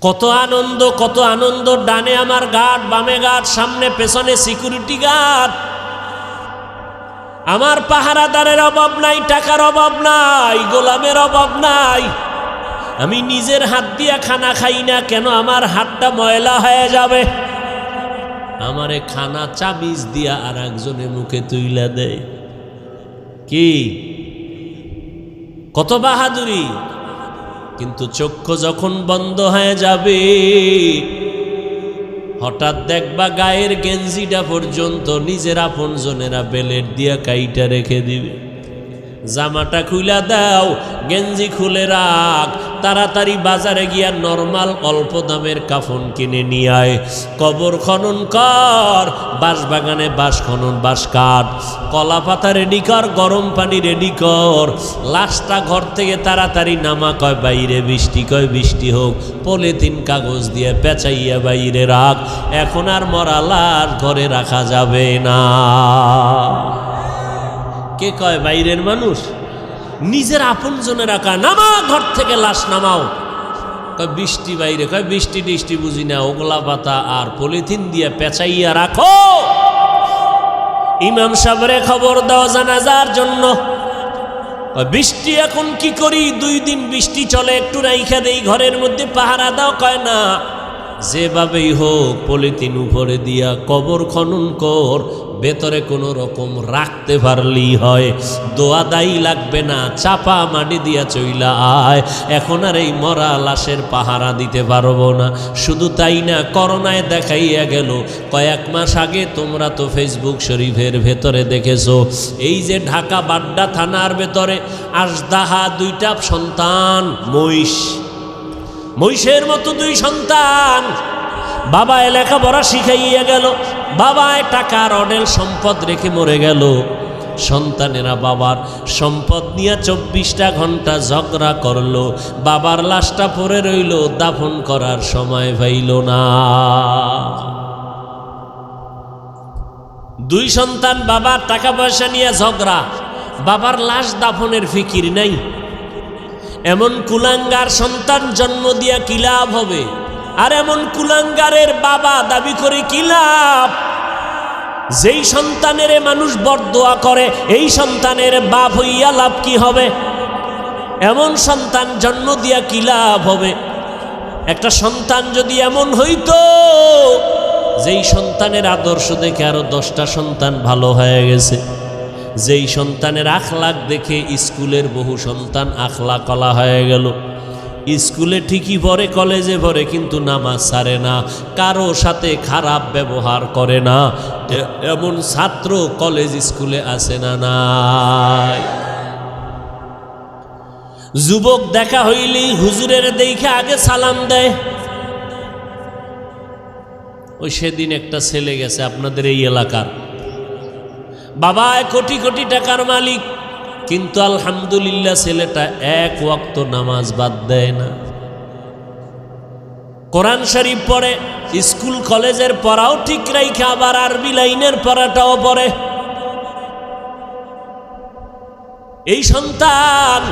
কত আনন্দ। ডানে আমার গার্ড, বামে গার্ড, সামনে পেছনে সিকিউরিটি গার্ড। আমার পাহারাদারের অভাব নাই, টাকার অভাব নাই, গোলামের অভাব নাই। আমি নিজের হাত দিয়া খানা খাই না কেন? আমার হাতটা ময়লা হয়ে যাবে। আমারে খানা চাবিজ দিয়া আর একজনের মুখে তুইলা দেয়। কি কত বাহাদুরি! কিন্তু চক্ষু যখন বন্ধ হয়ে যাবে, হঠাৎ দেখবা গায়ের গেঞ্জিটা পর্যন্ত নিজের আপনজনেরা বেলেট দিয়া কাইটা রেখে দিবে। জামাটা খুইলা দাও, গেঞ্জি খুলে রাখ, তাড়াতাড়ি বাজারে গিয়া নরমাল অল্প দামের কাফন কিনে নিয়ে আয়। কবর খনন কর, বাঁশ বাগানে বাঁশ খনন, বাঁশ কাঠ, কলা পাতা রেডি কর, গরম পানি রেডি কর। লাশটা ঘর থেকে তাড়াতাড়ি নামা, কয় বাইরে বৃষ্টি, কয় বৃষ্টি হোক, পলিথিন কাগজ দিয়ে পেঁচাইয়া বাইরে রাখ। এখন আর মরা লাশ ঘরে রাখা যাবে না। কে কয় বাইরের মানুষ? নিজের আপন জনে রাখা। নামা ঘর থেকে, লাশ নামাও। কয় বৃষ্টি বাইরে, কয় বৃষ্টি টিষ্টি বুঝি না, ওগলা পাতা আর পলিথিন দিয়ে পেঁচাইয়া রাখো। ইমাম সাহেবরে খবর দাও জানাজার জন্য। বৃষ্টি এখন কি করি? 2 দিন বৃষ্টি চলে, একটু রাইখা দেই ঘরের মধ্যে, পাহারা দাও। কয় না, যেভাবেই হোক পলিথিন উপরে দিয়া কবর খনন কর, ভেতরে কোনো রকম রাখতে পারলেই হয়। দোয়া দায়ী লাগবে না, চাপা মাটি দিয়া চইলা আয়। এখন আর এই মরা লাশের পাহারা দিতে পারবো না। শুধু তাই না, করোনায় দেখাইয়া গেল। কয়েক মাস আগে তোমরা তো ফেসবুক শরীফের ভেতরে দেখেছো, এই যে ঢাকা বাড্ডা থানার ভেতরে আজদাহা 2টা সন্তান, মহিষের মতো 2 সন্তান। বাবায় লেখাপড়া শিখাইয়া গেল, বাবায় টাকার অডেল সম্পদ রেখে মরে গেল। সন্তানেরা বাবার সম্পদ নিয়ে 24টা ঘন্টা ঝগড়া করলো। বাবার লাশটা পড়ে রইল, দাফন করার সময় পাইল না। 2 সন্তান, বাবার টাকা পয়সা নিয়ে ঝগড়া, বাবার লাশ দাফনের ফিকির নাই। এমন কুলাঙ্গার সন্তান জন্ম দিয়া কি লাভ হবে? আর এমন কুলাঙ্গারের বাবা দাবি করে কি লাভ? যেই সন্তানের মানুষ বরদোয়া করে, এই সন্তানের বাপ হইয়া লাভ কি হবে? এমন সন্তান জন্ম দিয়া কি লাভ হবে? একটা সন্তান যদি এমন হইতো, যেই সন্তানের আদর্শ দেখে আরো 10টা সন্তান ভালো হয়ে গেছে, যেই সন্তানের আখলাক দেখে স্কুলের বহু সন্তান আখলাকলা হয়ে গেল। স্কুলে ঠিকই পড়ে, কলেজে পড়ে, কিন্তু নামাজ ছাড়ে না, কারো সাথে খারাপ ব্যবহার করে না। এমন ছাত্র কলেজ স্কুলে আছে না নাই? যুবক দেখা হইলেই হুজুরের দেখে আগে সালাম দেয়। ওই সেদিন একটা ছেলে গেছে আপনাদের এই এলাকার, বাবা কোটি কোটি টাকার মালিক, কিন্তু আলহামদুলিল্লাহ ছেলেটা 1 ওয়াক্ত নামাজ বাদ দেয় না। কোরআন শরীফ পড়ে, স্কুল কলেজের পড়াও ঠিক রাইখা আবার আরবি লাইনের পড়াটাও পড়ে। এই সন্তান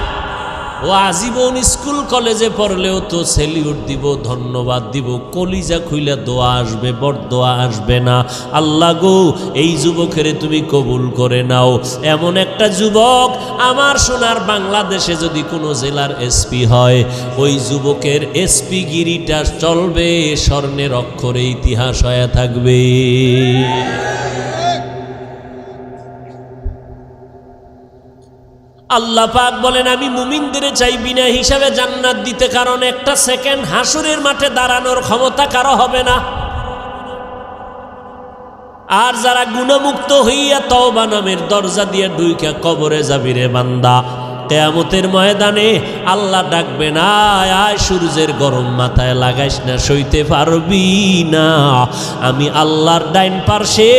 ও আজীবন স্কুল কলেজে পড়লেও তো সেলিউট দিব, ধন্যবাদ দিব, কলিজা খুইলা দোয়া আসবে, বরদোয়া আসবে না। আল্লাহ গো, এই যুবকের তুমি কবুল করে নাও। এমন একটা যুবক আমার সোনার বাংলাদেশে যদি কোনো জেলার এসপি হয়, ওই যুবকের এসপি গিরিটা চলবে, স্বর্ণের অক্ষরে ইতিহাস হয়ে থাকবে। আল্লাহ পাক বলেন, আমি মুমিনদের চাই বিনা হিসাবে জান্নাত দিতে, কারণ একটা সেকেন্ড হাসরের মাঠে দাঁড়ানোর ক্ষমতা কারো হবে না। আর যারা গুণমুক্ত হইয়া তওবা নামের দরজা দিয়ে ঢুইকা কবরে যাবি রে বান্দা, কিয়ামতের ময়দানে আল্লাহ ডাকবে না, আয় সূর্যের গরম মাথায় লাগাইস না, সইতে পারবি না। আমি আল্লাহর ডাইন পার্শ্বে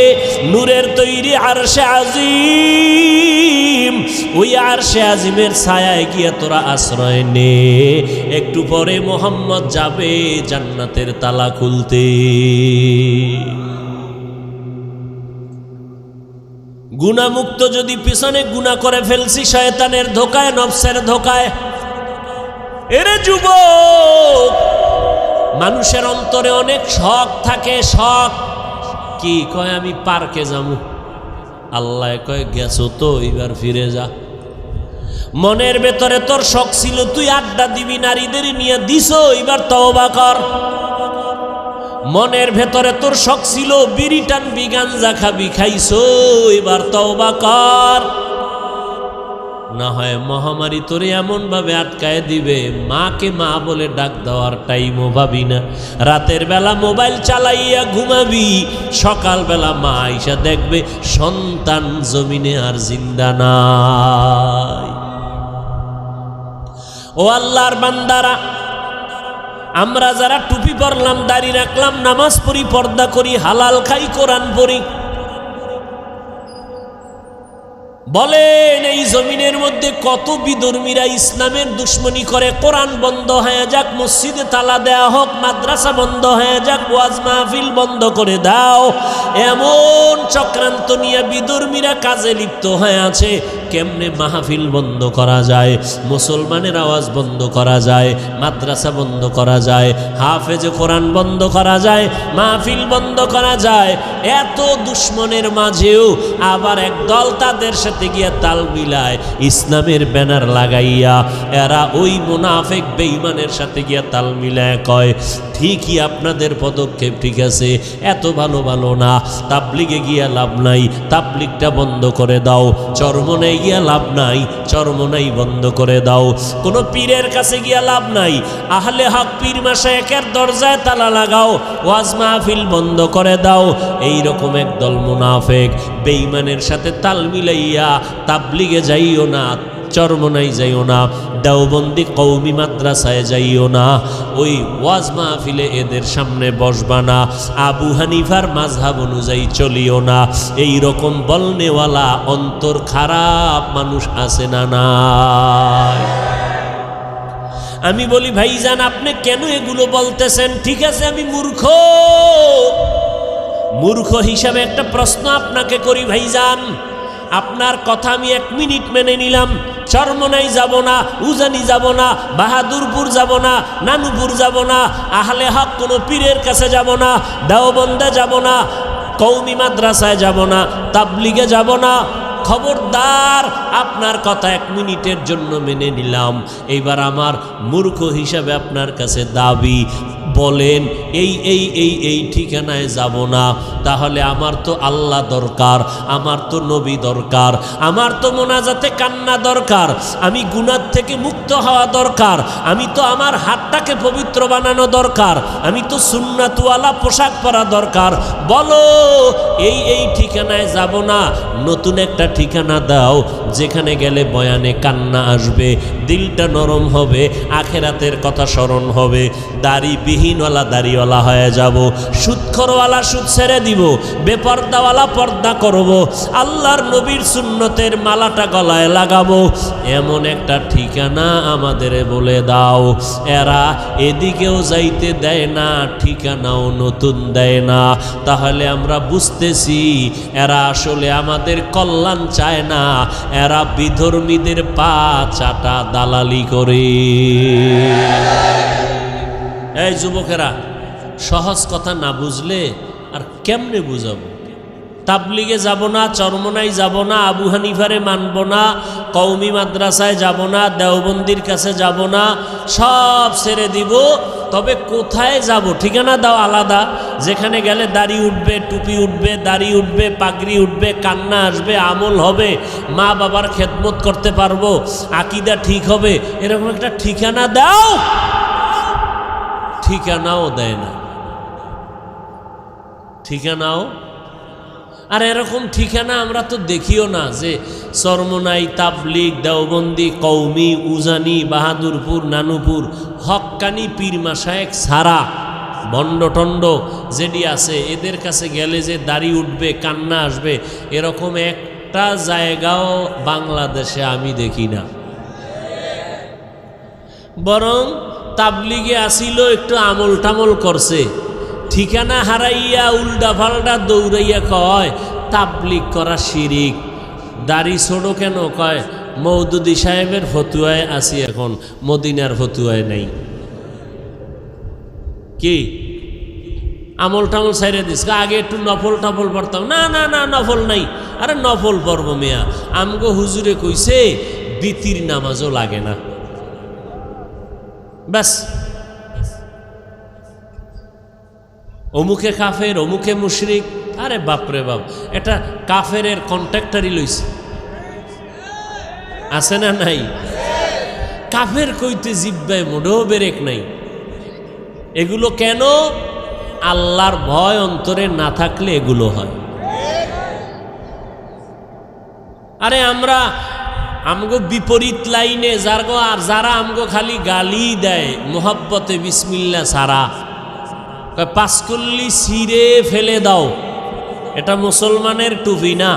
নূরের তৈরি আরশে আজিম, ওই আরশে আজিমের ছায়ায় গিয়া তোরা আশ্রয় নে। একটু পরে মোহাম্মদ যাবে জান্নাতের তালা খুলতে। গুনামুক্ত যদি পিছনে গুনাহ করে ফেলছি, শয়তানের ধোকায়, নফসের ধোকায়। এরে যুবক, মানুষের অন্তরে অনেক শখ থাকে, শখ কি কয় আমি পার্কে যাবো, আল্লাহ কয় গেছো তো এবার ফিরে যা। মনের ভেতরে তোর শখ ছিল তুই আড্ডা দিবি নারীদের নিয়ে, দিছো এবার তওবা কর। মনের ভেতরে তোর শখ ছিল বিড়ি টানবি গাঞ্জা খাবি, খাইছো এবার তওবা কর। না হয় মহামারী তোরে এমন ভাবে আটকায় দিবে, মাকে মা বলে ডাক দেওয়ার টাইমও ভাবি না। রাতের বেলা মোবাইল চালাইয়া ঘুমাবি, সকাল বেলা মা আইসা দেখবে সন্তান জমিনে আর জিন্দা নাই। ও আল্লাহর বান্দারা, আমরা যারা টুপি পরলাম, দাড়ি রাখলাম, নামাজ পড়ি, পর্দা করি, হালাল খাই, কোরআন পড়ি, বলেন এই জমিনের মধ্যে কত বিধর্মীরা ইসলামের দুশ্মনী করে। কোরআন বন্ধ হয়ে যাক, মসজিদে তালা দেয়া হোক, মাদ্রাসা বন্ধ হয়ে যাক, ওয়াজ মাহফিল বন্ধ করে দাও, এমন চক্রান্ত নিয়ে বিধর্মীরা কাজে লিপ্ত হয়ে আছে। কেমনে মাহফিল বন্ধ করা যায়, মুসলমানের আওয়াজ বন্ধ করা যায়, মাদ্রাসা বন্ধ করা যায়, হাফেজ কোরআন বন্ধ করা যায়, মাহফিল বন্ধ করা যায়। এত দুশ্মনের মাঝেও আবার একদল তাদের সাথে গিয়া তাল মিলায়, ইসলামের ব্যানার লাগাইয়া এরা ওই মুনাফিক বেঈমানের সাথে গিয়া তাল মিলায় কয় ঠিকই আপনাদের পদক্ষেপ ঠিক আছে, এত ভালো ভালো না, তাবলিগে গিয়া লাভ নাই, তাবলিগটা বন্ধ করে দাও, চরমনাই গিয়া লাভ নাই, চরমনাই বন্ধ করে দাও, কোনো পীরের কাছে গিয়া লাভ নাই, আহলে হক পীর মাশায়েখের দরজায় তালা লাগাও, ওয়াজ মাহফিল বন্ধ করে দাও। এই রকম একদল মুনাফিক বেঈমানের সাথে তাল মিলাইয়া তাবলিগে যাইও না, চরমনাই যাইও না, দেওবন্দি কওমি মাদ্রাসায় যাইও না, ওই ওয়াজ মাহফিলে এদের সামনে বসবা না, আবু হানিফার মাযহাব অনুযায়ী চলিও না। এই রকম বলনেওয়ালা অন্তর খারাপ মানুষ আছে না নাই? আমি বলি ভাইজান আপনি কেন এগুলো বলতেছেন? ঠিক আছে আমি মূর্খ, মূর্খ হিসাবে একটা প্রশ্ন আপনাকে করি ভাইজান, আপনার কথা আমি 1 মিনিট মেনে নিলাম, চরমনাই যাব না, উজানি যাব না, বাহাদুরপুর যাব না, নানুপুর যাব না, আহলে হক কোনো পীরের কাছে যাব না, দেওবন্দে যাব না, কওমি মাদ্রাসায় যাব না, তাবলিগে যাব না। খবরদার, আপনার কথা 1 মিনিটের জন্য মেনে নিলাম। এইবার আমার মূর্খ হিসাবে আপনার কাছে দাবি, বলেন এই এই এই এই ঠিকানায় যাব না, তাহলে আমার তো আল্লাহ দরকার, আমার তো নবী দরকার, আমার তো মোনাজাতে কান্না দরকার, আমি গুনাহ থেকে মুক্ত হওয়া দরকার, আমি তো আমার হাতটাকে পবিত্র বানানো দরকার, আমি তো সুন্নাতওয়ালা পোশাক পরা দরকার। বলো এই এই ঠিকানায় যাব না, নতুন একটা ঠিকানা দাও যেখানে গেলে বয়ানে কান্না আসবে, দিলটা নরম হবে, আখেরাতের কথা স্মরণ হবে, দাড়ি বিহীনওয়ালা দাড়িওয়ালা হয়ে যাব, সুদখোরওয়ালা সুদ ছেড়ে দিব, বেপর্দাওয়ালা পর্দা করব, আল্লাহর নবীর সুন্নতের মালাটা গলায় লাগাবো। এমন একটা ঠিকানা আমাদের বলে দাও। এরা এদিকেও যাইতে দেয় না, ঠিকানাও নতুন দেয় না। তাহলে আমরা বুঝতেছি এরা আসলে আমাদের কল্যাণ চায় না, এরা বিধর্মীদের পা চাটা দালালি করে। এই যুবকেরা, সহজ কথা না বুঝলে আর কেমনে বুঝাবো? তাবলিগে যাব না, চরমনাই যাব না, আবু হানিফারে মানব না, কওমি মাদ্রাসায় যাব না, দেওবন্দির কাছে যাব না, সব ছেড়ে দিব। তবে কোথায় যাব? ঠিকানা দাও আলাদা, যেখানে গেলে দাড়ি উঠবে, টুপি উঠবে, দাড়ি উঠবে, পাগড়ি উঠবে, কান্না আসবে, আমল হবে, মা বাবার খেদমত করতে পারবো, আকীদা ঠিক হবে, এরকম একটা ঠিকানা দাও। ঠিকানাও দেয় না, ঠিকানাও। আর এরকম ঠিকানা আমরা তো দেখিও না, যে চরমনাই, তাবলিগ, দেওবন্দি, কওমি, উজানি, বাহাদুরপুর, নানুপুর, হক্কানি পীর মাশায়েখ ছাড়া ভণ্ডটণ্ড যেটি আছে এদের কাছে গেলে যে দাড়ি উঠবে, কান্না আসবে, এরকম একটা জায়গাও বাংলাদেশে আমি দেখি না। বরং তাবলিগে আসিল, একটু আমল টামল করছে, ঠিকানা হারাইয়া উল্টা পাল্টা দৌড়াইয়া কয় তাবলিগ করা শিরিক। দাড়ি ছোড়ো কেন? কয় মওদুদি সাহেবের ফতুয়ায় আসি, এখন মদিনার ফতুয়ায় নাই। কি আমল টামল সাইরে দিস, আগে একটু নফল টফল পড়তাম। না না না, নফল নাই। আরে নফল পড়ব মেয়া, আমগো হুজুরে কইছে বিতির নামাজও লাগে না। ব্যাস, অমুকে কাফের, অমুকে মুশরিক। আরে বাপরে বাপ, এটা কাফেরের কন্ট্রাক্টারই লইছে, আছে না নাই? কাফের কইতে জিব্বায় মোটেও বেরেক নাই। এগুলো কেন? আল্লাহর ভয় অন্তরে না থাকলে এগুলো হয়। আরে আমরা আমগো বিপরীত লাইনে যারা আমগো খালি গালি দেয় মোহাব্বতে বিসমিল্লা সারা, পাঁচকল্লি ছিঁড়ে ফেলে দাও, এটা মুসলমানের টুপি না।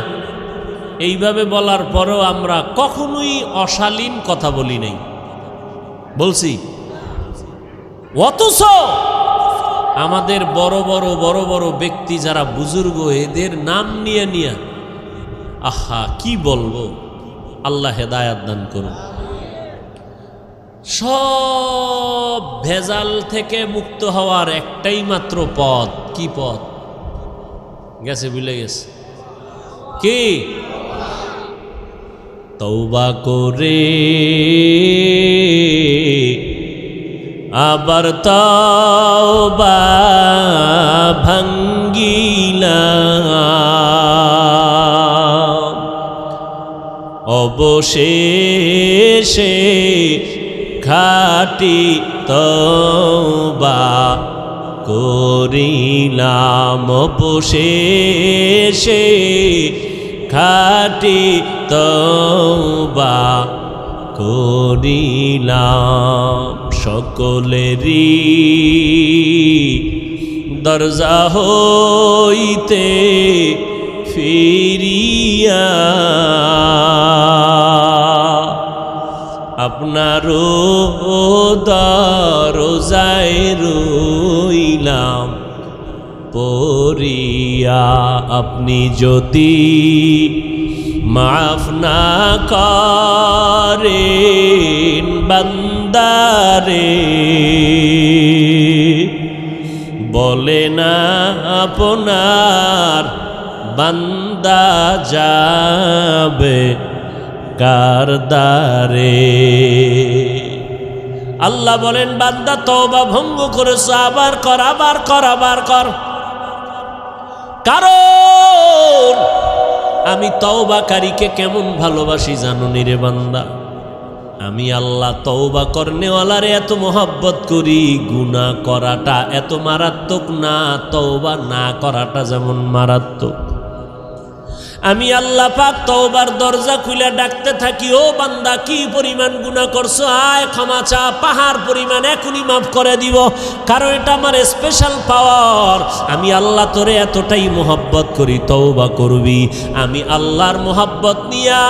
এইভাবে বলার পরেও আমরা কখনোই অশালীন কথা বলি নাই, বলছি। অথচ আমাদের বড় বড় ব্যক্তি যারা বুজুর্গ, এদের নাম নিয়ে নিয়ে আহা কি বলবো, আল্লাহ হেদায়াত দান করুন। সব ভেজাল থেকে মুক্ত হওয়ার একটাই মাত্র পথ। কি পথ? গেছে, ভুলে গেছে। কি? তওবা করে আবার তওবা ভাঙ্গিলাম, অবশেষে খাঁটি তওবা করিলাম, অবশেষে খাঁটি তওবা করিলাম। সকলেরই দরজা হইতে ফিরিয়া আপনারও দরজায় রইলাম পড়িয়া। আপনি যদি মাফ না করেন বান্দারে, বলে না আপনার বান্দা যাবে কার দ্বারে। আল্লাহ বলেন, বান্দা তওবা ভঙ্গ করেছ, আবার কর, আবার কর, আবার কর। কারণ আমি তওবাকারীকে কেমন ভালোবাসি জানো নি রে বান্দা? আমি আল্লাহ তওবা করনেওয়ালারে এত মোহাব্বত করি, গুনাহ করাটা এত মারাত্মক না, তওবা না করাটা যেমন মারাত্মক। আমি আল্লাহ পাক তওবার দরজা খুলে ডাকতে থাকি, ও বান্দা কি পরিমাণ গুনাহ করছো, আয় ক্ষমা চা, পাহাড় পরিমাণ এখনই মাফ করে দিব। কারণ এটা আমার স্পেশাল পাওয়ার। আমি আল্লাহ তোরে এতটাই মোহাব্বত করি, তওবা করবি। আমি আল্লাহর মোহাব্বত নিয়া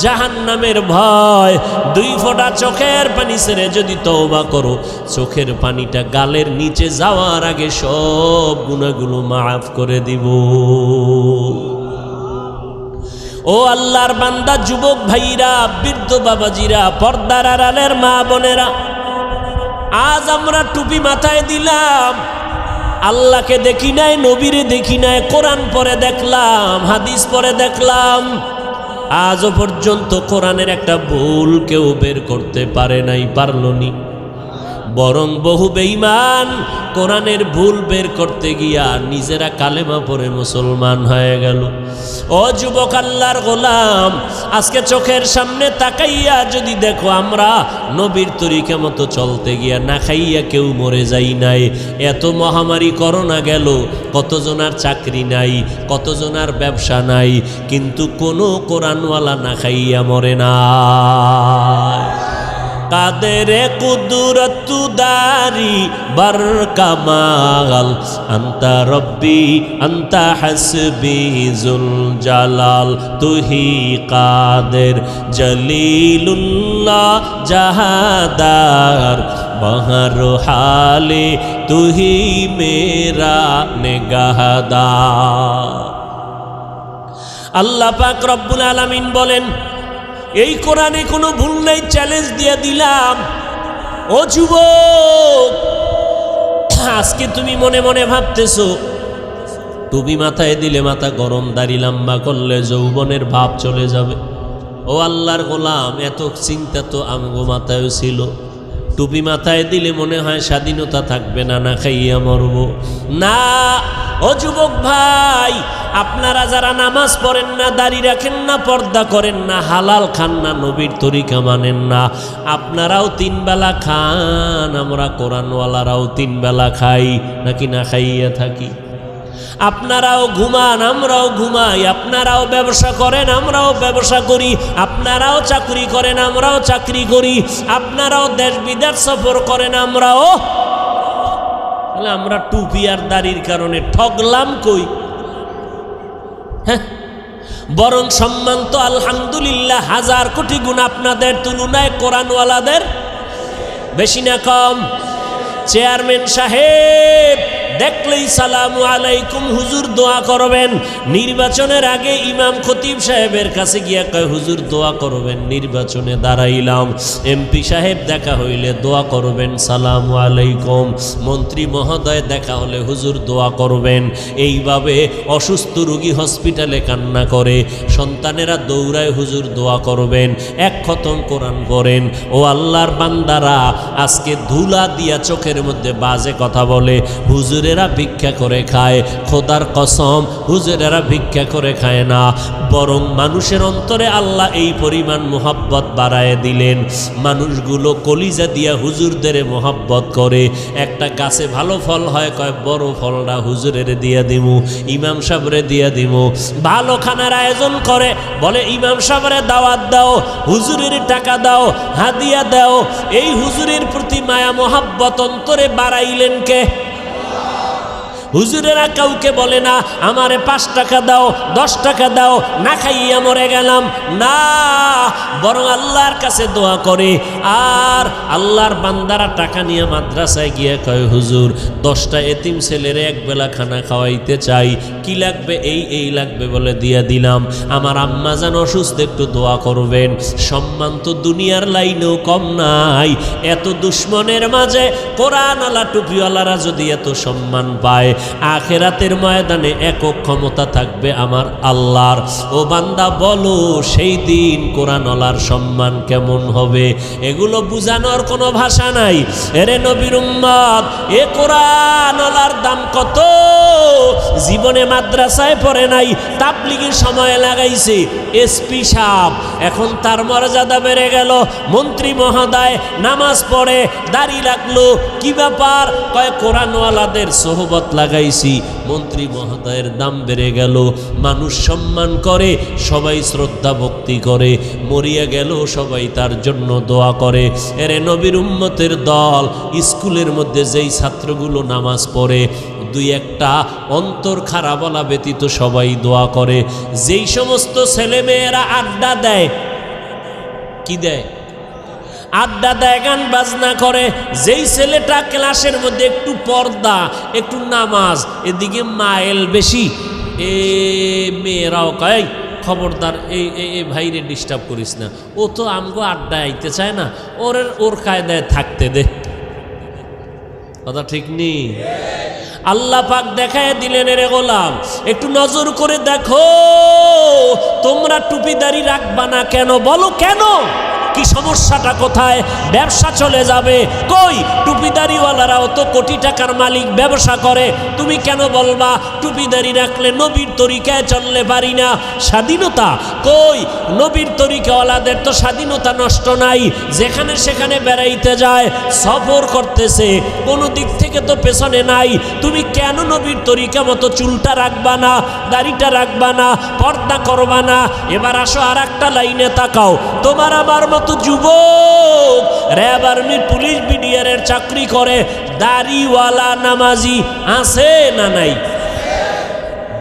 জাহান্নামের ভয়, 2 ফোঁটা চোখের পানি ছেড়ে যদি তওবা করো, চোখের পানিটা গালের নিচে যাওয়ার আগে সব গুনাহগুলো মাফ করে দিব। ও আল্লাহর বান্দা, যুবক ভাইরা, বৃদ্ধ বাবাজিরা, পর্দার আড়ালের মা বোনেরা, আজ আমরা টুপি মাথায় দিলাম, আল্লাহকে দেখি নাই, নবীরে দেখি নাই, কোরআন পড়ে দেখলাম, হাদিস পড়ে দেখলাম, আজও পর্যন্ত কোরআনের একটা ভুল কেউ বের করতে পারে নাই, পারল নি। বরং বহু বেঈমান কোরআনের ভুল বের করতে গিয়া নিজেরা কালেমা পড়ে মুসলমান হয়ে গেল। ও যুবক আল্লাহর গোলাম, আজকে চোখের সামনে তাকাইয়া যদি দেখো, আমরা নবীর তরিকা মতো চলতে গিয়া না খাইয়া কেউ মরে যাই নাই। এত মহামারী করোনা গেল, কতজনার চাকরি নাই, কতজনার ব্যবসা নাই, কিন্তু কোনো কোরআনওয়ালা না খাইয়া মরে না। কাদেরে কুদরতু দারি বার কামাল, আন্তা রব্বি আন্তা হাসবি জুল জালাল, তুহি কাদের জলিলুল্লাহ জাহাদার, বহর হালে তুহি মেরা নেগাহদার। আল্লাহ পাক রব্বুল আলামিন বলেন, এই কোরআনে কোনো ভুল নাই, চ্যালেঞ্জ দিয়ে দিলাম। ও যুবক, আজকে তুমি মনে মনে ভাবতেছো টুপি মাথায় দিলে মাথা গরম, দাড়ি লম্বা করলে যৌবনের ভাব চলে যাবে। ও আল্লাহর গোলাম, এত চিন্তা তো আমগো মাথায় ছিল। টুপি মাথায় দিলে মনে হয় স্বাধীনতা থাকবে না, না খাইয়া মরব না। ও যুবক ভাই, আপনারা যারা নামাজ পড়েন না, দাড়ি রাখেন না, পর্দা করেন না, হালাল খান না, নবীর তরিকা মানেন না, আপনারাও 3 বেলা খান, আমরা কোরআনওয়ালারাও 3 বেলা খাই, নাকি না খাইয়া থাকি? আপনারাও ঘুমান, আমরাও ঘুমাই, আপনারাও ব্যবসা করেন, আমরাও ব্যবসা করি, আপনারাও চাকরি করেন, আমরাও চাকরি করি, আপনারাও দেশ বিদেশ সফর করেন, আমরাও। তাহলে আমরা টুপি আর দাড়ির কারণে ঠগলাম কই? হ্যাঁ, বরং সম্মান তো আলহামদুলিল্লাহ 1000 কোটি গুণ আপনাদের তুলনায় কোরআনওয়ালাদের বেশি না কম? চেয়ারম্যান সাহেব দেখলেই সালামু আলাইকুম হুজুর দোয়া করবেন। নির্বাচনের আগে ইমাম খতিব সাহেবের কাছে গিয়া কয় হুজুর দোয়া করবেন, নির্বাচনে দাঁড়াইলাম। এমপি সাহেব দেখা হইলে দোয়া করবেন, সালামু আলাইকুম। মন্ত্রী মহোদয় দেখা হলে হুজুর দোয়া করবেন। এইভাবে অসুস্থ রোগী হসপিটালে কান্না করে, সন্তানেরা দৌড়ায় হুজুর দোয়া করবেন। 1 খতম কোরআন পড়েন। ও আল্লাহর বান্দারা, আজকে ধুলা দিয়া চোখের মধ্যে বাজে কথা বলে, হুজুরেরা ভিক্ষা করে খায়। খোদার কসম, হুজুরেরা ভিক্ষা করে খায় না, বরং মানুষের অন্তরে আল্লাহ এই পরিমাণ মোহাব্বত বাড়ায় দিলেন, মানুষগুলো কলিজা দিয়া হুজুরদের মোহাব্বত করে। একটা গাছে ভালো ফল হয়, কয় বড় ফলটা হুজুরের দিয়া দিমু, ইমাম সাহেবরে দিয়া দিমু। ভালো খানার আয়োজন করে, বলে ইমাম সাহেবরে দাওয়াত দাও, হুজুরের টাকা দাও, হাদিয়া দাও। এই হুজুরের প্রতি মায়া মোহাব্বত অন্তরে বাড়াইলেন কে? হুজুরেরা কাউকে বলে না আমারে 5 টাকা দাও, 10 টাকা দাও, না খাইয়া মরে গেলাম, না, বরং আল্লাহর কাছে দোয়া করে। আর আল্লাহর বান্দারা টাকা নিয়ে মাদ্রাসায় গিয়ে কয় হুজুর 10টা এতিম ছেলেরে 1 বেলা খানা খাওয়াইতে চাই, কি লাগবে? এই লাগবে বলে দিয়া দিলাম। আমার আম্মা জান অসুস্থ, একটু দোয়া করবেন। সম্মান তো দুনিয়ার লাইনেও কম নাই। এত দুশ্মনের মাঝে কোরআনওয়ালা টুপিওয়ালারা যদি এত সম্মান পায়, আখেরাতের ময়দানে একক ক্ষমতা থাকবে আমার আল্লাহর। ও বান্দা বলো, সেই দিন কোরআনওয়ালার সম্মান কেমন হবে? এগুলো বুঝানোর কোনো ভাষা নাই। এরে নবীর উম্মত, এ কোরআনওয়ালার দাম কত? জীবনে মাদ্রাসায় পড়ে নাই, তাবলীগের সময় লাগাইছে। এসপি সাহেব এখন তার মর্যাদা বেড়ে গেল, মন্ত্রী মহোদয় নামাজ পড়ে, দাড়ি রাখলো, কি ব্যাপার? কয় কোরআনওয়ালাদের সোহবত লাগাইছি, মন্ত্রী মহোদয়ের দাম বেড়ে গেল, মানুষ সম্মান করে, সবাই শ্রদ্ধা ভক্তি করে, মরিয়া গেল সবাই তার জন্য দোয়া করে। এরে নবীর উম্মতের দল, স্কুলের মধ্যে যেই ছাত্রগুলো নামাজ পড়ে, 2-1টা অন্তর খারাপ বলা ব্যতীত সবাই দোয়া করে। যেই সমস্ত ছেলেমেয়েরা আড্ডা দেয়, কি দেয়? আড্ডা দেয়, গান বাজনা করে। যেই ছেলেটা ক্লাসের মধ্যে একটু পর্দা, একটু নামাজ, এদিকে মাইল বেশি, এ মেয়েরাও কয় খবরদার এই ভাইরে ডিস্টার্ব করিস না, ও তো আমগো আড্ডা আইতে চায় না, ওর কায়দায় থাকতে দে। কথা ঠিক নেই? আল্লাহ পাক দেখায় দিলেন, রে গোলাম একটু নজর করে দেখো, তোমরা টুপিদারি রাখবা না কেন? বলো কেন? কি সমস্যাটা কোথায়? ব্যবসা চলে যাবে। কই টুপিদারিওয়ালারাও তো কোটি টাকার মালিক, ব্যবসা করে। তুমি কেন বলবা টুপিদারি রাখলে নবীর তরিকায় চললে পারি না? স্বাধীনতা কই? নবীর তরিকাওয়ালাদের তো স্বাধীনতা নষ্ট নাই, যেখানে সেখানে বেড়াইতে যায়, সফর করতেছে, কোনো দিক থেকে তো পেছনে নাই। তুমি কেন নবীর তরিকা মতো চুলটা রাখবা না, দাড়িটা রাখবা না, পর্দা করবা না? এবার আসো আর একটা লাইনে তাকাও। তোমার আমার মতো যুবক র্যাব, আর্মি, পুলিশ, বিডিআরের চাকরি করে, দাড়িওয়ালা নামাজি আছে না নাই?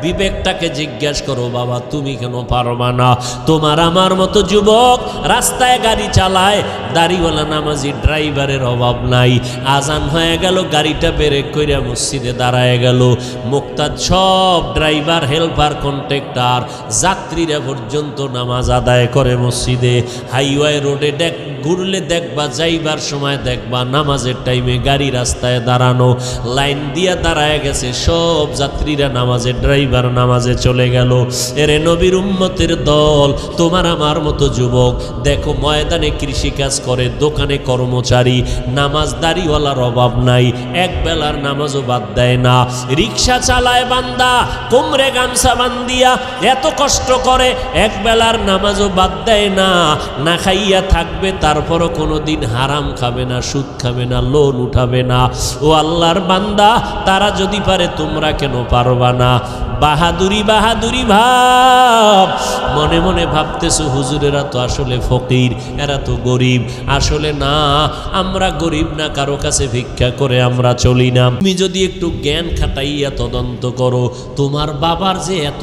বিবেকটাকে জিজ্ঞাসা করো, বাবা তুমি কেন পারবা না? তোমার আমার মতো যুবক রাস্তায় গাড়ি চালায়, দাড়িওয়ালা নামাজি ড্রাইভারের অভাব নাই। আজান হয়ে গেল, গাড়িটা ব্রেক কইরা মসজিদে দাঁড়ায় গেল। মুক্তাদ সব ড্রাইভার, হেল্পার, কন্ট্রাক্টর, যাত্রীরা পর্যন্ত নামাজ আদায় করে মসজিদে। হাইওয়ে রোডে ঘুরলে দেখবা, যাইবার সময় দেখবা নামাজের টাইমে গাড়ি রাস্তায় দাঁড়ানো, লাইন দিয়া দাঁড়ায় গেছে সব যাত্রীরা নামাজে, ড্রাইভার নামাজে চলে গেল। এরে নবীর উম্মতের দল, তোমার আমার মতো যুবক দেখো ময়দানে কৃষিকাজ করে, দোকানে কর্মচারী, নামাজ দাড়িওয়ালার অভাব নাই, এক বেলার নামাজও বাদ দেয় না। রিক্সা চালায় বান্দা, কোমরে গামছা বান্দিয়া এত কষ্ট করে, এক বেলার নামাজও বাদ দেয় না। না খাইয়া থাকবে, তারপরও কোনোদিন হারাম খাবে না, সুদ খাবে না, লোন উঠাবে না। ও আল্লাহর বান্দা, তারা যদি পারে তোমরা কেন পারবা না? বাহাদুরি বাহাদুরি ভাব, মনে মনে ভাবতেছো হুজুরেরা তো আসলে ফকির, এরা তো গরিব। আসলে না, আমরা গরিব না, কারো কাছে ভিক্ষা করে আমরা চলি না। তুমি যদি একটু জ্ঞান খাটাইয়া তদন্ত করো, তোমার বাবার যে এত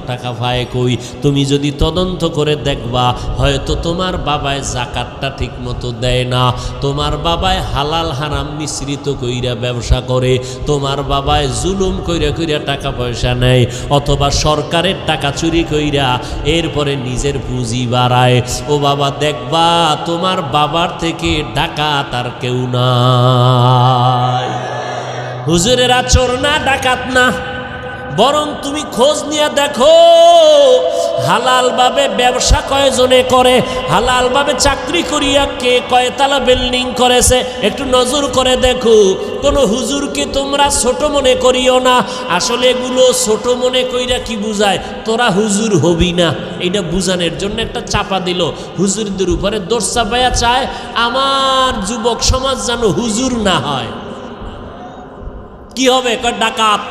টাকা পায় কই, তুমি যদি তদন্ত করে দেখবা, হয়তো তোমার বাবায় জাকাতটা ঠিক মতো দেয় না, তোমার বাবায় হালাল হারাম মিশ্রিত কইরা ব্যবসা করে, তোমার বাবায় জুলুম কইরা কইরা টাকা পয়সা নেয়, অথবা সরকারের টাকা চুরি কইরা এরপরে নিজের পুঁজি বাড়ায়। ও বাবা, দেখবা তোমার বাবার থেকে ডাকাত আর কেউ নাই। হুজুরেরা চোর না, ডাকাত না, বরং তুমি খোঁজ নিয়ে দেখো হালালভাবে ব্যবসা কয়জনে করে, হালালভাবে চাকরি করিয়া কে কয়তলা বিল্ডিং করেছে, একটু নজর করে দেখো। কোনো হুজুরকে তোমরা ছোট মনে করিও না। আসলে এগুলো ছোট মনে কইরা কি বুঝায়, তোরা হুজুর হবি না, এটা বুঝানোর জন্য একটা চাপা দিল। হুজুরদের উপরে দোষ চাপাইয়া চায় আমার যুবক সমাজ যেন হুজুর না হয়। কি হবে? ডাকাত,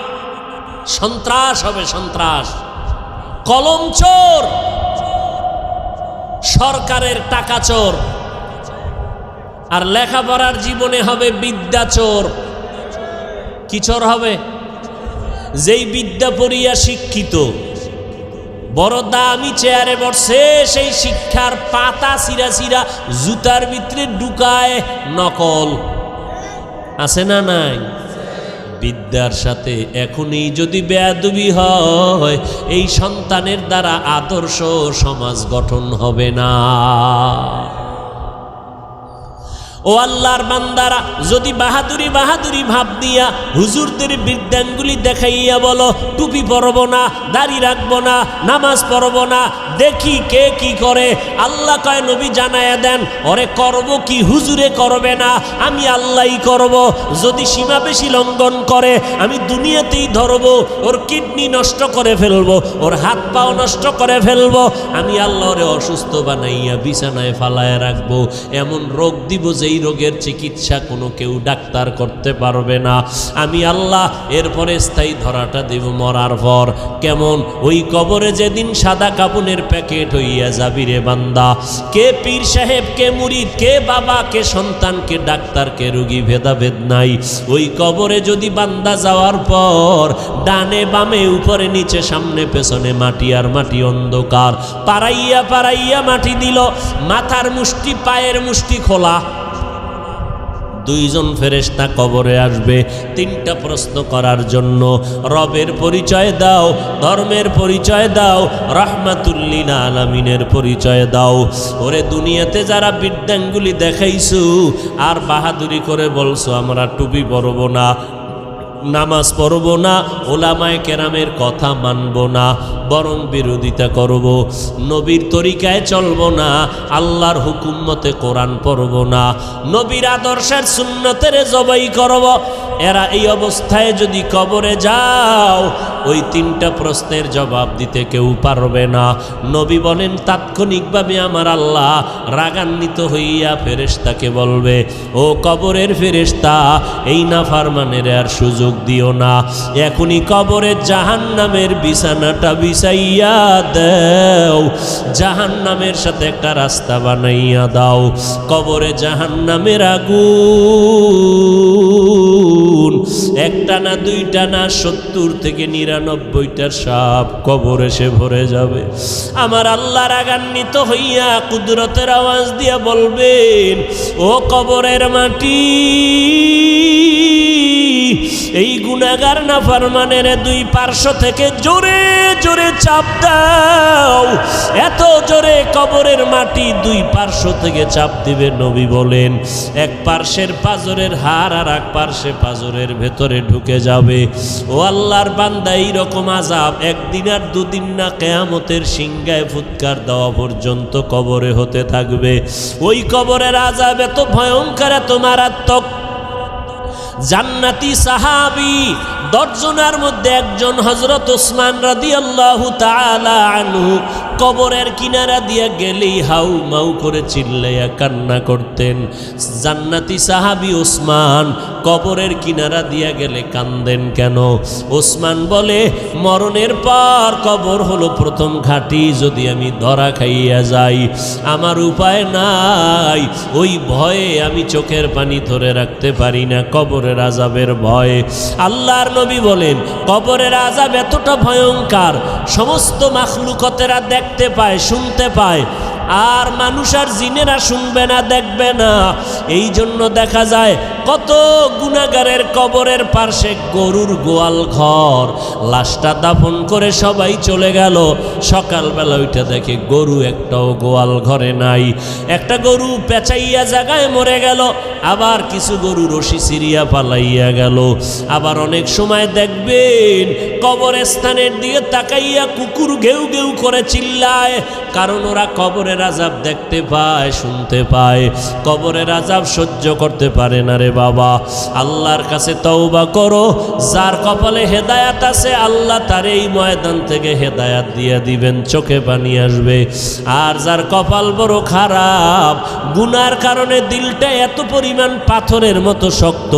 সন্ত্রাস হবে, সন্ত্রাস, কলম চোর, সরকারের টাকা চোর, আর লেখাপড়ার জীবনে হবে বিদ্যা চোর। কি চোর হবে? যেই বিদ্যা পড়িয়া শিক্ষিত, বড় দামি চেয়ারে বসে, সেই শিক্ষার পাতা চিরা চিরা জুতার ভিতরে ঢুকায় নকল। আছে না নাই? বিদ্যার সাথে এখনই যদি বেয়াদবি হয়, এই সন্তানের দ্বারা আদর্শ সমাজ গঠন হবে না। ও আল্লাহর বান্দারা, যদি বাহাদুরি বাহাদুরি ভাব দিয়া হুজুরদের বিদ্যাঙ্গুলি দেখাইয়া বলো টুপি পরব না, দাড়ি রাখবো না, নামাজ পড়ব না, দেখি কে কি করে, আল্লাহ কয় নবী জানায়া দেন, ওরে করব কি হুজুরে করবে না, আমি আল্লাহই করব। যদি সীমা বেশি লঙ্ঘন করে আমি দুনিয়াতেই ধরবো, ওর কিডনি নষ্ট করে ফেলবো, ওর হাত পাও নষ্ট করে ফেলবো, আমি আল্লাহরে অসুস্থ বানাইয়া বিছানায় ফালায় রাখবো, এমন রোগ দিব যেই রোগের চিকিৎসা কোনো কেউ ডাক্তার করতে পারবে না, আমি আল্লাহ। এরপরে স্থায়ী ধরাটা দেব মরার পর। কেমন? ওই কবরে যেদিন সাদা কাপনের প্যাকেট হইয়া যাবি রে বান্দা, কে পীর সাহেব, কে মুরিদ, কে বাবা, কে সন্তান, কে ডাক্তার, কে রোগী, ভেদাভেদ নাই। ওই কবরে যদি বান্দা যাওয়ার পর ডানে বামে উপরে নিচে সামনে পেছনে মাটি আর মাটি, অন্ধকার, পাড়াইয়া পাড়াইয়া মাটি দিল, মাথার মুষ্টি পায়ের মুষ্টি খোলা, দুইজন ফেরেশতা কবরে আসবে তিনটা প্রশ্ন করার জন্য। রবের পরিচয় দাও, ধর্মের পরিচয় দাও, রাহমাতুল লিল আলামিনের পরিচয় দাও। ওরে দুনিয়াতে যারা বিদ্যাঙ্গুলি দেখাইছো আর বাহাদুরি করে বলছো আমরা টুপি পরব না, নামাজ পড়ব না, ওলামায়ে কেরামের কথা মানব না, বরং বিরোধিতা করব, নবীর তরিকায় চলব না, আল্লাহর হুকুম মতে কোরআন পড়ব না, নবীর আদর্শের সুন্নতের জবাই করব, এরা এই অবস্থায় যদি কবরে যাও ওই তিনটা প্রশ্নের জবাব দিতে কেউ পারবে না। নবী বলেন তাৎক্ষণিকভাবে আমার আল্লাহ রাগান্বিত হইয়া ফেরেশতাকে বলবে, ও কবরের ফেরেশতা, এই নাফরমানের আর সুযোগ দিও না, এখনই কবরে জাহান্নামের বিছানাটা বিছাইয়া দাও, জাহান্নামের সাথে একটা রাস্তা বানাইয়া দাও, কবরে জাহান্নামের আগুন গুণ, একটা না দুইটা না 70 থেকে 99টা সাপ কবর এসে ভরে যাবে। আমার আল্লাহ রাগান্বিত হইয়া কুদরতের আওয়াজ দিয়া বলবেন, ও কবরের মাটি, এই গুনাহগার নাফরমানের দুই পার্শ্ব থেকে জোরে জোরে চাপ দাও। এত জোরে কবরের মাটি দুই পার্শ্ব থেকে চাপ দিবে। নবী বলেন, এক পার্শ্বের পাজরের হাড় আর এক পার্শ্বে পাজরের ভেতরে ঢুকে যাবে। ও আল্লাহর বান্দা, এইরকম আযাব একদিন আর দুদিন না, কিয়ামতের সিংহায় ফুৎকার দেওয়া পর্যন্ত কবরে হতে থাকবে। ওই কবরের আযাব এত ভয়ঙ্কর, এত মারাত্মক। জান্নাতি সাহাবী 10 জনের মধ্যে একজন হযরত ওসমান রাদিয়াল্লাহু তাআলা আনহু কবরের কিনারা দিয়া গেলেই হাউ মাউ করে চিল্লাইয়া কান্না করতেন। জান্নাতি সাহাবী ওসমান কবরের কিনারা দিয়া গেলে কান্দেন কেন? ওসমান বলে, মরণের পর কবর হলো প্রথম ঘাঁটি। যদি আমি ধরা খাইয়া যাই, আমার উপায় নাই। ওই ভয়ে আমি চোখের পানি ধরে রাখতে পারি না, কবরের আযাবের ভয়ে। আল্লাহর নবী বলেন, কবরের আযাব এতটা ভয়ঙ্কর, সমস্ত মাখলুকতেরা দেখতে পায়, শুনতে পায়, আর মানুষ আর জিনেরা শুনবে না, দেখবে না। এই জন্য দেখা যায় কত গুনাহগারের কবরের পাশে গরুর গোয়াল ঘর, লাশটা দাফন করে সবাই চলে গেল। সকালবেলা ওইটা দেখে গরু একটাও গোয়াল ঘরে নাই। একটা গরু পেঁচাইয়া জায়গায় মরে গেল, আবার কিছু গরু রশি সিরিয়া পালাইয়া গেল। আবার অনেক সময় দেখবেন কবরস্থানের দিকে তাকাইয়া কুকুর ঘেউ ঘেউ করে চিল্লায়, কারণ ওরা কবরের আযাব দেখতে পায়, শুনতে পায়। কবরের আযাব সহ্য করতে পারে না রে বাবা। আল্লাহর কাছে তওবা করো। যার কপালে হেদায়াত আছে, আল্লাহ তার এই ময়দান থেকে হেদায়াত দিয়ে দিবেন, চোখে পানি আসবে। আর যার কপাল বড় খারাপ, গুনার কারণে দিলটা এত পরিমাণ পাথরের মতো শক্ত,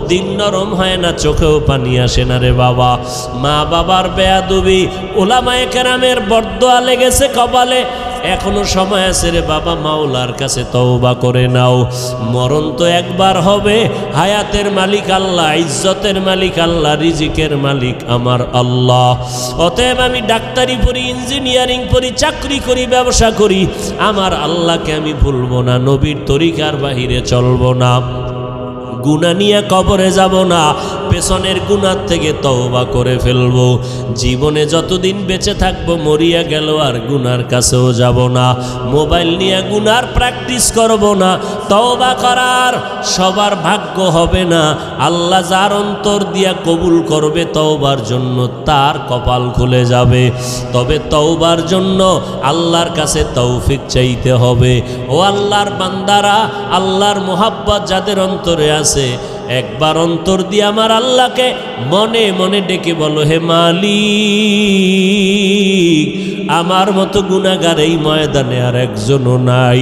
দিল নরম হয় না, চোখেও পানি আসে না রে বাবা। মা বাবার বেয়াদবি, ওলামায়ে কেরামের বরদোয়া লেগেছে কপালে, এখনো সময় আছে রে বাবা, মাওলার কাছে তওবা করে নাও। মরণ তো একবার হবে। হায়াতের মালিক আল্লাহ, ইজ্জতের মালিক আল্লাহ, রিজিকের মালিক আমার আল্লাহ। অতএব আমি ডাক্তারি পড়ি, ইঞ্জিনিয়ারিং পড়ি, চাকরি করি, ব্যবসা করি, আমার আল্লাহকে আমি ভুলবো না, নবীর তরিকার বাহিরে চলবো না, গুনাহ নিয়ে কবরে যাব না, পেছনের গুনাহ থেকে তওবা করে ফেলবো। জীবনে যতদিন বেঁচে থাকবো, মরিয়া গেল আর গুনার কাছেও যাব না। মোবাইল নিয়ে গুনার প্র্যাকটিস করব না। তওবা করার সবার ভাগ্য হবে না। আল্লাহ যার অন্তর দিয়া কবুল করবে তওবার জন্য, তার কপাল খুলে যাবে। তবে তওবার জন্য আল্লাহর কাছে তৌফিক চাইতে হবে। ও আল্লাহর বান্দারা, আল্লাহর মোহাব্বত যাদের অন্তরে আছে, একবার অন্তর দিয়ে আমার আল্লাহকে মনে মনে ডেকে বলো, হে মালিক, আমার মতো গুনাহগার এই ময়দানে আর একজনও নাই।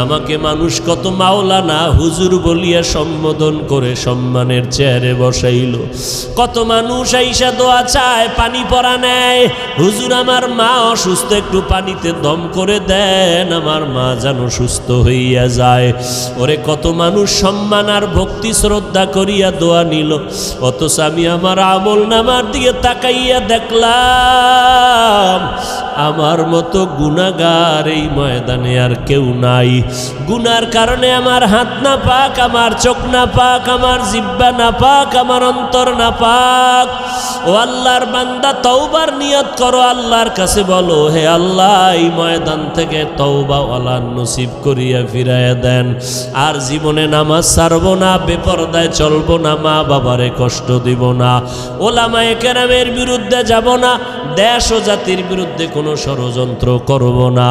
আমাকে মানুষ কত মাওলানা, হুজুর বলিয়া সম্বোধন করে সম্মানের চেয়ারে বসাইল। কত মানুষ আইসা দোয়া চায়, পানি পরা নেয়, হুজুর আমার মা অসুস্থ, একটু পানিতে দম করে দেন, আমার মা যেন সুস্থ হইয়া যায়। ওরে কত মানুষ সম্মান আর ভক্তি শ্রদ্ধা করিয়া দোয়া নিল, অথচ আমি আমার আমল নামার দিকে তাকাইয়া দেখলাম আমার মতো গুনাহগার এই ময়দানে আর কেউ নাই। গুনার কারণে আমার হাত না পাক, আমার চোখ না পাক, আমার জিহ্বা না পাক, আমার অন্তর না পাক। ও আল্লাহর বান্দা, তওবার নিয়ত করো, আল্লাহর কাছে বলো, হে আল্লাহ, এই ময়দান থেকে তওবা ওয়ালা নসিব করিয়া ফিরাইয়া দেন। আর জীবনে নামাজ ছাড়বো না, বেপরদায় চলবো না, মা বাবারে কষ্ট দিব না, ওলামায়ে কেরামের বিরুদ্ধে যাব না, দেশ ও জাতির বিরুদ্ধে কোনো ষড়যন্ত্র করব না।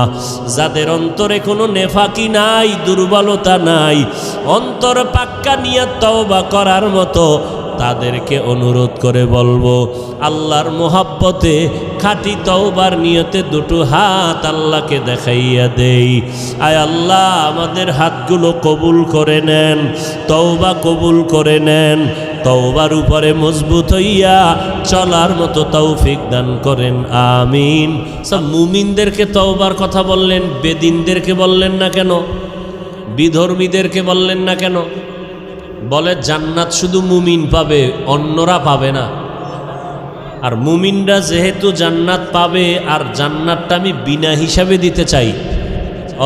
যাদের অন্তরে কোনো নেফাকি নাই, দুর্বলতা নাই, অন্তর পাক্কা নিয়ত তওবা করার মতো, তাদেরকে অনুরোধ করে বলবো, আল্লাহর মোহাব্বতে খাঁটি তওবার নিয়তে দুটো হাত আল্লাহকে দেখাইয়া দেই। আয় আল্লাহ, আমাদের হাতগুলো কবুল করে নেন, তওবা কবুল করে নেন, তওবার উপরে মজবুত হইয়া চলার মতো তৌফিক দান করেন, আমিন। সব মুমিনদেরকে তওবার কথা বললেন, বেদিনদেরকে বললেন না কেন? বিধর্মীদেরকে বললেন না কেন? বলে জান্নাত শুধু মুমিন পাবে, অন্যরা পাবে না। আর মুমিনরা যেহেতু জান্নাত পাবে, আর জান্নাতটা আমি বিনা হিসাবে দিতে চাই,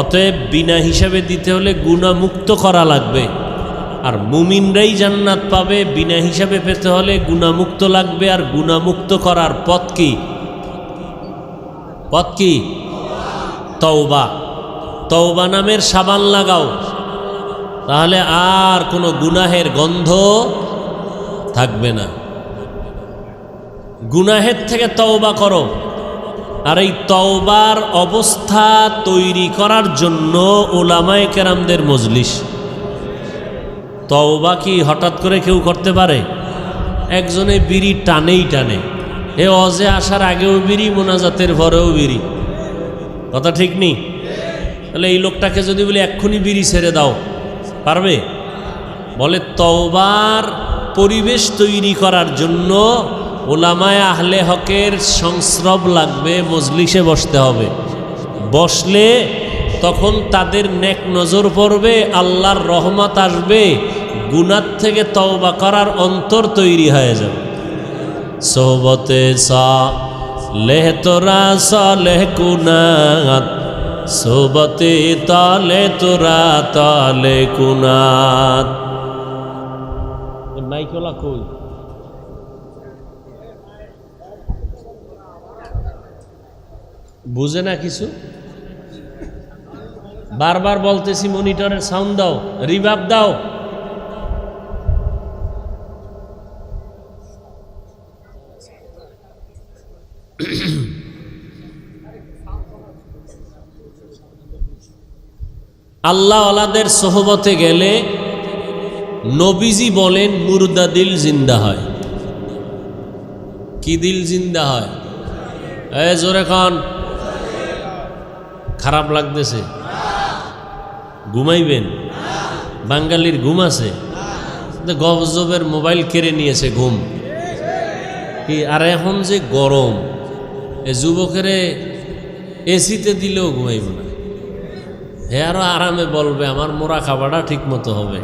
অতএব বিনা হিসাবে দিতে হলে গুনাহমুক্ত করা লাগবে। আর মুমিনরাই জান্নাত পাবে, বিনা হিসাবে পেতে হলে গুনাহমুক্ত লাগবে। আর গুনাহমুক্ত করার পথ কি? পথ কি? তওবা। তওবা নামের সাবান লাগাও, তাহলে আর কোনো গুনাহের গন্ধ থাকবে না। গুনাহের থেকে তওবা করো। আর এই তওবার অবস্থা তৈরি করার জন্য উলামায়ে কেরামদের মজলিস। তওবা কি হঠাৎ করে কেউ করতে পারে? একজনে বিড়ি টানেই টানে, এ অজে আসার আগেও বিড়ি, মোনাজাতের পরেও বিড়ি। কথা ঠিক নেই? তাহলে এই লোকটাকে যদি বলি এক্ষুনি বিড়ি ছেড়ে দাও, পারবে? বলে তওবার পরিবেশ তৈরি করার জন্য উলামায়ে আহলে হকের সংস্রব লাগবে, মজলিসে বসতে হবে। বসলে তখন তাদের নেক নজর পড়বে, আল্লাহর রহমত আসবে, গুনাহ থেকে তওবা করার অন্তর তৈরি হয়ে যাবে। সোহবতে সালেহ তোরা সালেহ কুনাত, সোহবতে তালে তোরা তালে কুনাত। মাইকলা কই? বুঝে না কিছু? বারবার বলতেছি মনিটরের সাউন্ড দাও, রিভার্ব দাও। আল্লাহ ওয়ালাদের সোহবতে গেলে নবীজি বলেন মুর্দা দিল জিন্দা হয়। কি দিল জিন্দা হয়? জোরে খান। খারাপ লাগতেছে? ঘুমাইবেন? বাঙালির ঘুম আছে? গজবের মোবাইল কেড়ে নিয়েছে ঘুম কি? আর এখন যে গরম, এ যুবকেরে এসিতে দিলেও ঘুমাইব না। হে আরো আরামে বলবে আমার মোরা খাবারটা ঠিক মতো হবে।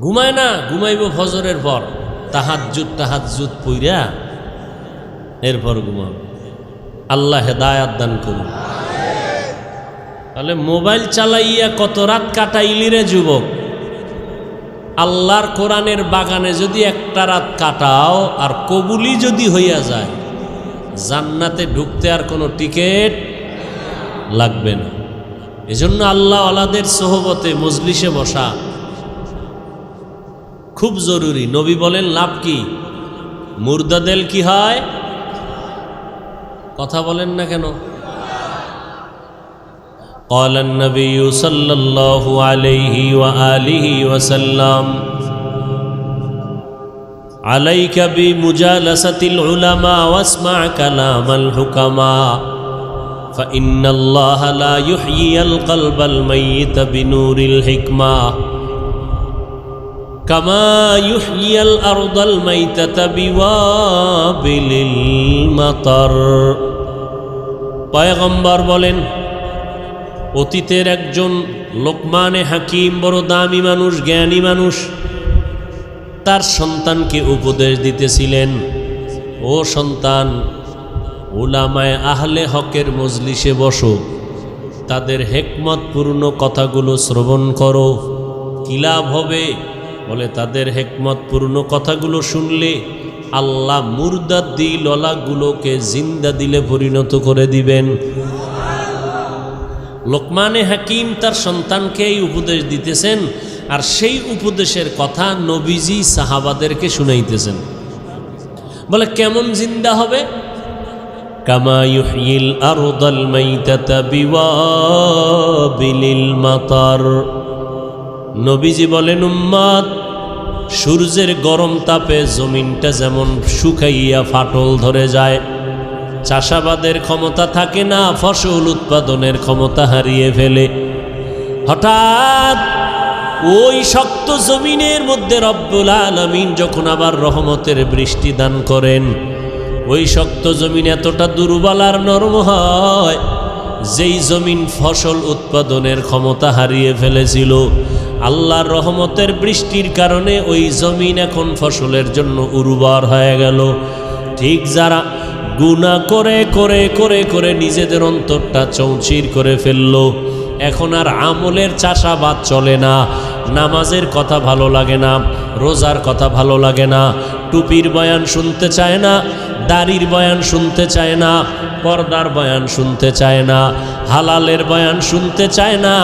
ঘুমায় না, ঘুমাইব ফজরের পর, তাহাজ্জুদ পইরা এরপর ঘুমাবে। আল্লাহ হেদায়াত দান করুন। তাহলে মোবাইল চালাইয়া কত রাত কাটাইলি রে যুবক? আল্লাহর কোরআনের বাগানে যদি একটা রাত কাটাও আর কবুলি যদি হইয়া যায়, জান্নাতে ঢুকতে আর কোনো টিকিট লাগবে না। এজন্য আল্লাহ ওয়ালাদের সোহবতে মজলিসে বসা খুব জরুরি। নবী বলেন লাভ কি? মুর্দা দিল কি হয়? কথা বলেন না কেন? قال النبي صلى الله عليه وآله وسلم عليك بمجالسة العلماء واسمع كلام الحكماء فإن الله لا يحيي القلب الميت بنور الحكمة كما يحيي الأرض الميتة بوابل المطر। পয়গম্বর বলেন অতীতের একজন লোকমানে হাকিম, বড় দামি মানুষ, জ্ঞানী মানুষ, তার সন্তানকে উপদেশ দিতেছিলেন, ও সন্তান, উলামায়ে আহলে হকের মজলিসে বসো, তাদের হিকমতপূর্ণ কথাগুলো শ্রবণ করো। কি লাভ হবে? বলে তাদের হিকমতপূর্ণ কথাগুলো শুনলে আল্লাহ মুর্দা দিলওয়ালাগুলোকে জিন্দা দিলে পরিণত করে দিবেন। লোকমানে হাকিম তার সন্তানকে এই উপদেশ দিতেছেন, আর সেই উপদেশের কথা নবীজি সাহাবাদেরকে শুনাইতেছেন। বলে কেমন জিন্দা হবে? কামা ইউহয়িল আরদাল মাইতাতা বিওয়াবিলিল মাতার। নবীজি বলেন উম্মত, সূর্যের গরম তাপে জমিনটা যেমন শুকাইয়া ফাটল ধরে যায়, চাষাবাদের ক্ষমতা থাকে না, ফসল উৎপাদনের ক্ষমতা হারিয়ে ফেলে, হঠাৎ ওই শক্ত জমিনের মধ্যে রব্বুল আলামিন যখন আবার রহমতের বৃষ্টি দান করেন, ওই শক্ত জমিন এতটা দুর্বল আর নরম হয়, যেই জমিন ফসল উৎপাদনের ক্ষমতা হারিয়ে ফেলেছিল, আল্লাহর রহমতের বৃষ্টির কারণে ওই জমিন এখন ফসলের জন্য উর্বর হয়ে গেল। ঠিক যারা গুনাহ করে করে করে করে নিজেদের অন্তরটা চৌচির করে ফেললো, এখন আর আমলের চাষাবাদ চলে না, নামাজের কথা ভালো লাগে না, রোজার কথা ভালো লাগে না, টুপির বয়ান শুনতে চায় না, দাড়ির বয়ান শুনতে চায় না, পর্দার বয়ান শুনতে চায় না, হালালের বয়ান শুনতে চায় না,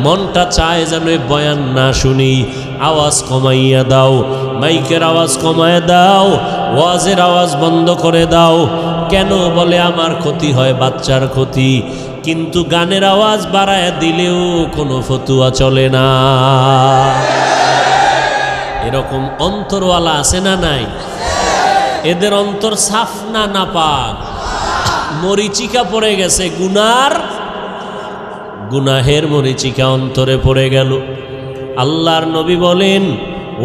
মনটা চায় যেন বয়ান না শুনি। আওয়াজ কমাইয়া দাও, মাইকের আওয়াজ কমাইয়া দাও, ওয়াজের আওয়াজ বন্ধ করে দাও। কেন? বলে আমার ক্ষতি হয়, বাচ্চার ক্ষতি। কিন্তু গানের আওয়াজ বাড়ায় দিলেও কোনো ফতুয়া চলে না। এরকম অন্তরওয়ালা আছে না নাই? এদের অন্তর সাফ না নাপাক? মরিচিকা পড়ে গেছে, গুনাহের মরিচিকা অন্তরে পড়ে গেল। আল্লাহর নবী বলেন,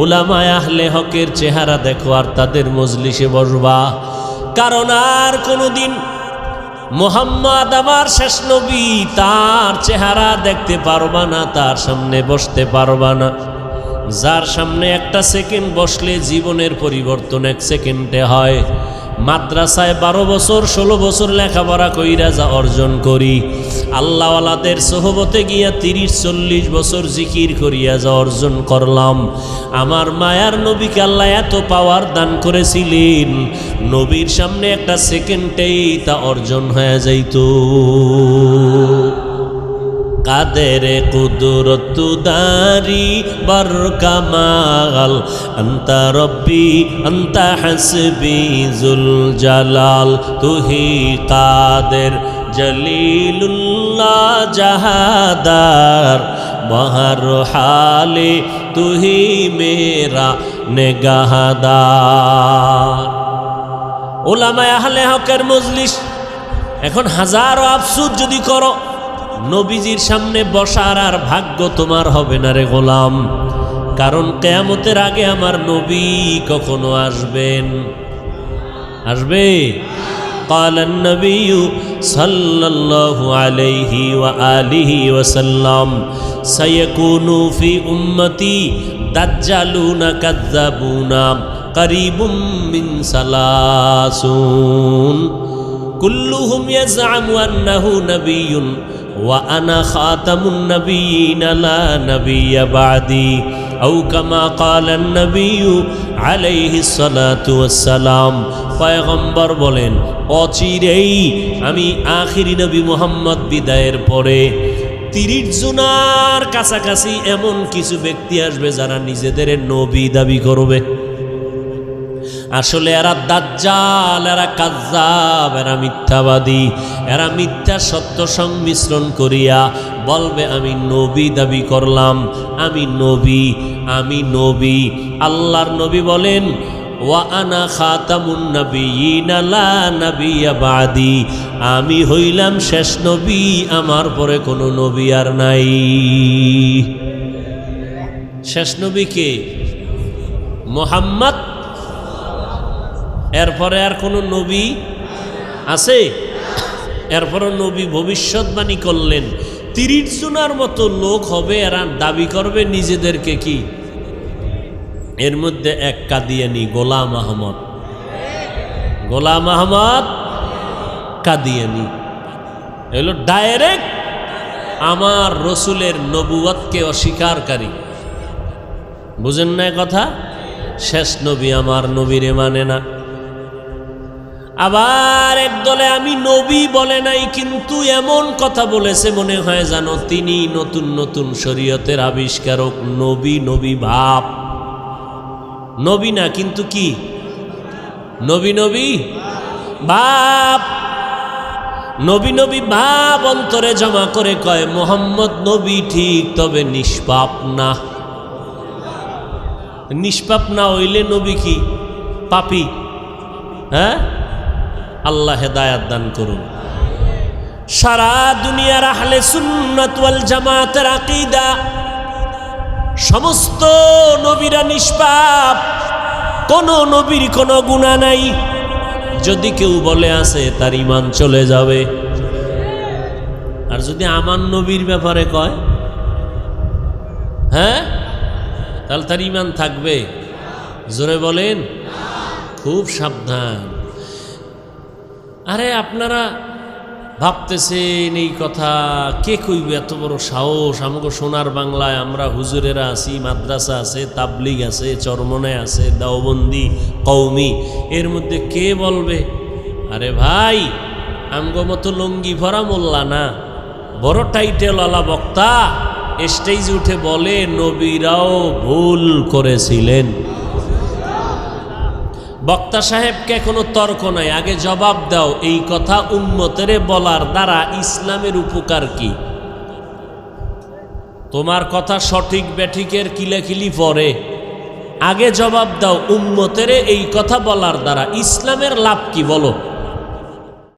উলামায়ে আহলে হকের চেহারা দেখো আর তাদের মজলিসে বসবা, কারণ আর কোনোদিন মুহাম্মদ আমার শেষ নবী, তার চেহারা দেখতে পারবা না, তার সামনে বসতে পারবা না। যার সামনে একটা সেকেন্ড বসলে জীবনের পরিবর্তন এক সেকেন্ডে হয়। মাদ্রাসায় 12 বছর 16 বছর লেখাপড়া কইরা যা অর্জন করি, আল্লাহওয়ালাদের সোহবতে গিয়া 30-40 বছর জিকির করিয়া যা অর্জন করলাম। আমার মায়ার নবীকে আল্লাহ এত পাওয়ার দান করেছিলেন, নবীর সামনে একটা সেকেন্ডেই তা অর্জন হয়ে যাইত। কাদের কুদরত দারি বর কামাল, আন্তা রব্বি আন্তা হাসবি জুল জালাল, তুহি কাদের জলিলুল্লাহ জাহাদার, বহর হালে তুহি মেরা নেগাহদার। উলামায়ে আহলে হকের মজলিস। এখন হাজারো আফসোস যদি করো, নবীজির সামনে বসার আর ভাগ্য তোমার হবে না রে গোলাম। কারণ কিয়ামতের আগে আমার নবী কখনো আসবে? قال النبي صلى الله عليه وآله وسلم سيكون في أمتي دجالون كذابون قريب من 30 كلهم يزعم أنه نبي وأنا خاتم النبيين لا نبي بعدي أو كما قال النبي عليه الصلاة والسلام। পয়গম্বর বলেন, অচিরেই আমি আখিরি নবী মুহাম্মদ বিদায়ের পরে 30 জনের কাছাকাছি এমন কিছু ব্যক্তি আসবে যারা নিজেদের নবী দাবি করবে। আসলে এরা দাজ্জাল, এরা কাজ্জাব, এরা মিথ্যাবাদী, এরা মিথ্যা সত্য সংমিশ্রণ করিয়া বলবে আমি নবী দাবি করলাম, আমি নবী। আল্লাহর নবী বলেন, ওয়া আনা খাতামুন নবিয়্যিন লা নাবিয়্যা বাদি, আমি হইলাম শেষ নবী, আমার পরে কোনো নবী আর নাই। শেষ নবী কে? মুহাম্মদ। এরপরে আর কোনো নবী আছে? এরপরে নবী ভবিষ্যৎবাণী করলেন 30 জনের মতো লোক হবে, এরা দাবি করবে নিজেদেরকে কি? এর মধ্যে এক কাদিয়ানি, গোলাম আহমদ কাদিয়ানি এলো ডাইরেক্ট আমার রসুলের নবুয়তকে অস্বীকারকারী। বুঝেন না কথা? শেষ নবী আমার নবীরে মানে না। আবার একদলে আমি নবী বলে নাই, কিন্তু এমন কথা বলেছে মনে হয় জানো তিনি নতুন নতুন শরীয়তের আবিষ্কারক। নবী ভাব, নবী না কিন্তু কি? নবী ভাব। নবী ভাব অন্তরে জমা করে কয় মুহাম্মদ নবী ঠিক, তবে নিষ্পাপ না। নিষ্পাপ না হইলে নবী কি? পাপী। হ্যাঁ, আল্লাহ হেদায়াত দান করুন। সারা দুনিয়ার আহলে সুন্নাত ওয়াল জামাতের আকীদা, সমস্ত নবীরা নিষ্পাপ, কোন নবীর কোনো গুনাহ নাই। যদি কেউ বলে আছে তার ঈমান চলে যাবে। আর যদি আমার নবীর ব্যাপারে কয় হ্যাঁ, তাহলে তার ইমান থাকবে? জোরে বলেন। খুব সাবধান। আরে আপনারা ভাবতেছেন এই কথা কে কইবে, এত বড় সাহস? আমাকে সোনার বাংলায় আমরা হুজুরেরা আছি, মাদ্রাসা আছে, তাবলিগ আছে, চরমনে আছে, দাওবন্দি, কওমি, এর মধ্যে কে বলবে? আরে ভাই, আমগো মতো লঙ্গি ভরা মোল্লা না, বড় টাইটেলওয়ালা বক্তা স্টেজে উঠে বলে নবীরাও ভুল করেছিলেন। বক্তা সাহেবকে কোনো তর্ক নাই, আগে জবাব দাও, এই কথা উম্মতেরে বলার দ্বারা ইসলামের উপকার কি? তোমার কথা সঠিক ব্যাঠিকের কিলাকিলি পরে, আগে জবাব দাও, উম্মতেরে এই কথা বলার দ্বারা ইসলামের লাভ কি বলো।